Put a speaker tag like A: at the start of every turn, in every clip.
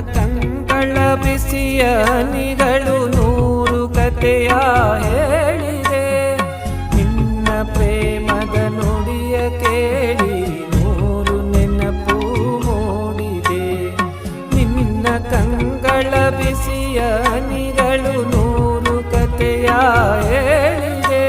A: ಕಂಗಳ ಬಿಸಿಯ ಹನಿಗಳು ನೂರು ಕಥೆಯ ಹೇಳಿದೆ. ನಿನ್ನ ಪ್ರೇಮದ ನುಡಿಯ ಕೇಳಿ ನೂರು ನೆನಪು ಮೂಡಿದೆ. ನಿನ್ನ ಕಂಗಳ ಬಿಸಿಯ ಹನಿಗಳು ನೂರು ಕಥೆಯ ಹೇಳಿದೆ.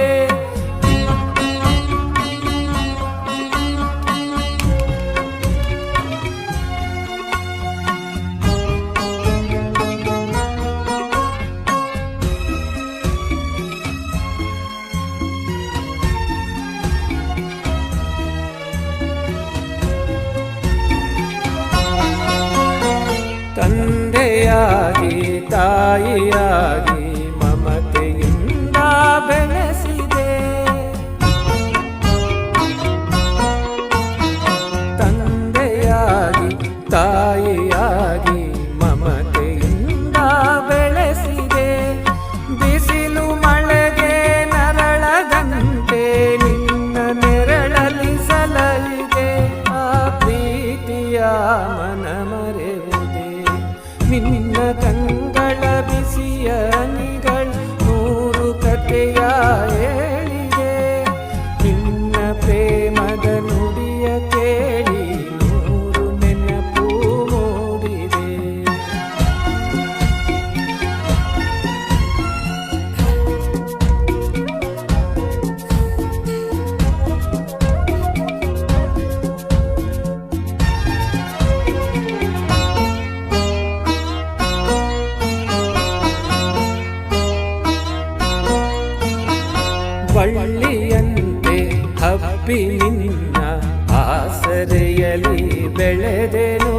A: ತಂದೆಯಾಗಿ ತಾಯಿಯಾಗಿ ಮಮತೆಯಿಂದ ಬೆಳೆಸಿದೆ. ತಂದೆಯಾಗಿ ತಾಯಿಯಾಗಿ ಮಮತೆಯಿಂದ ಬೆಳೆಸಿದೆ. ಬಿಸಿಲು ಮಳೆಗೆ ನರಳದಂತೆ ನಿನ್ನ ನೆರಳಲಿ ಸಲಹಿದೆ. ಆ ಪ್ರೀತಿಯ ಮನ ಮರೆಯುವುದೇ. ನಿನ್ನ ಕಂಗಳ ಬಿಸಿಯ ಹನಿಗಳು ನೂರು ಕಥೆಯ ಹೇಳಿದೆ. ನಿನ್ನ ಪ್ರೇಮದ ನುಡಿಯ ಕೇಳಿ ನೂರು ನೆನಪು ಮೂಡಿದೆ. ಬಳ್ಳಿಯಂತೆ ಹಬ್ಬಿ ನಿನ್ನ ಆಸರೆಯಲಿ ಬೆಳೆದೆನು.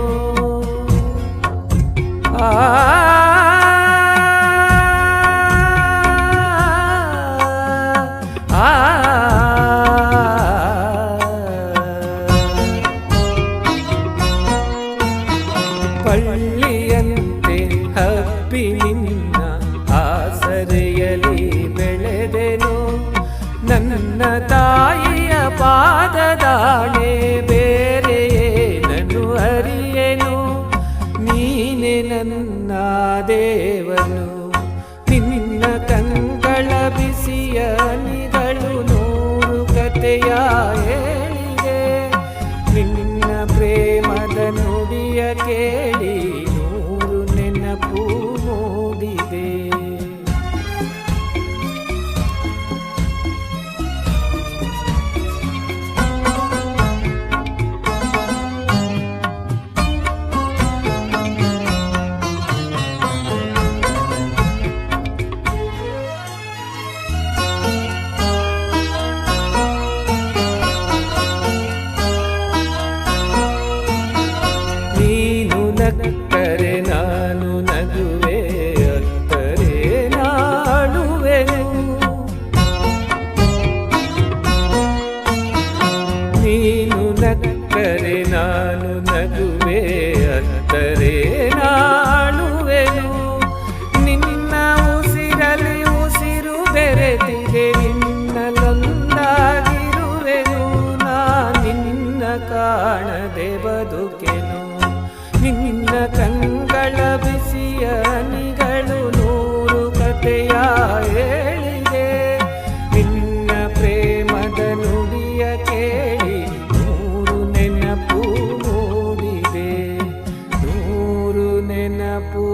A: ಬಳ್ಳಿಯಂತೆ ಹಬ್ಬಿ ನಿನ್ನ ಆಸರೆಯಲಿ ಬೆಳೆದೆನು. ನನ್ನ ತಾಯಿಯ ಪಾದದಾಣೆ ಬೇರೆಯೇನನ್ನು ಅರಿಯೆನು. ನೀನೆ ನನ್ನ ದೇವನು. ನಿನ್ನ ಕಂಗಳ ಬಿಸಿಯ ಹನಿಗಳು ನೂರು ಕಥೆಯ ಹೇಳಿದೆ. ನಿನ್ನ ಪ್ರೇಮದ ನುಡಿಯ ಕೇಳಿ ನೂರು ನೆನಪು ಮೂಡಿದೆ. ನೀನು ನಕ್ಕರೆ ನಾನು ನಗುವೆ, ಅತ್ತರೆ ನಾಡುವೆನು. ನೀನು ನಕ್ಕರೆ ನಾನು ನಗುವೆ, ಅತ್ತರೆ ನಾಡುವೆನು. ನಿನ್ನ ಉಸಿರಲಿ ಉಸಿರು ಬೆರೆತಿದೆ, ನಿನ್ನಲೊಂದಾಗಿರುವೆನು. ನಾ ನಿನ್ನ ಕಾಣದೆ ಬದುಕೆನು. ನಿನ್ನ ಕಂಗಳ ಬಿಸಿಯ ಹನಿಗಳು ನೂರು ಕಥೆಯ ಹೇಳಿದೆ. ನಿನ್ನ ಪ್ರೇಮದ ನುಡಿಯ ಕೇಳಿ ನೂರು ನೆನಪು ಮೂಡಿದೆ. ನೂರು ನೆನಪು